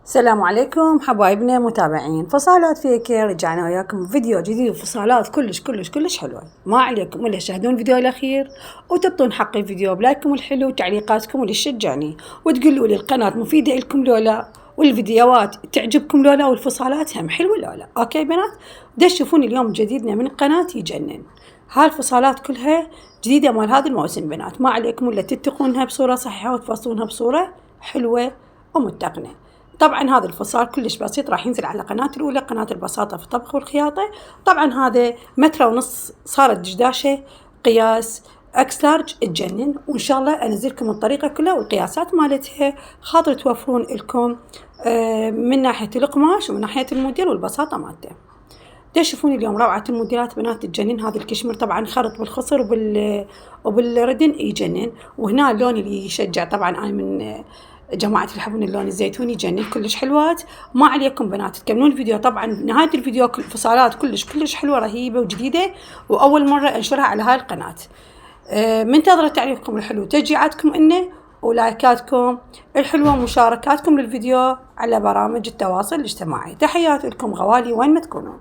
السلام عليكم حبايبنا متابعين فصالات فيكي. رجعنا وياكم فيديو جديد وفصالات كلش حلوة. ما عليكم الا تشاهدون الفيديو الاخير وتعطون حق الفيديو بلايكم الحلو وتعليقاتكم اللي تشجعني، وتقولوا لي القناة مفيدة لكم لولا، والفيديوهات تعجبكم لولا، والفصالات هم حلوة لولا. اوكي بنات، تشوفون اليوم جديدنا من القناة يجنن. هالفصالات كلها جديدة مال هذا الموسم بنات، ما عليكم الا تتقونها بصورة صحيحة وتفصلونها بصورة حلوة ومتقنة. طبعا هذا الفصال كلش بسيط، راح ينزل على قناة الأولى، قناة البساطة في الطبخ والخياطة. طبعا هذا 1.5 متر صارت دشداشة قياس اكس لارج تجنن، وان شاء الله انزلكم الطريقة كلها والقياسات مالتها، خاطر توفرون لكم من ناحية القماش ومن ناحية الموديل والبساطة مالته. تشوفون اليوم روعة الموديلات بنات تجنن. هذا الكشمير طبعا خرط بالخصر وبالردن يجنن، وهنا اللون اللي يشجع. طبعا انا من جماعة اللي يحبون اللون الزيتوني يجنن، كلش حلوات. ما عليكم بنات تكملون الفيديو. طبعا نهاية الفيديو فصالات كلش حلوة رهيبة وجديدة، وأول مرة أنشرها على هاي القناة. منتظرة تعليقكم الحلو، تشجيعاتكم إنه، ولايكاتكم الحلوة، ومشاركاتكم للفيديو على برامج التواصل الاجتماعي. تحياتي لكم غوالي وين ما تكونون.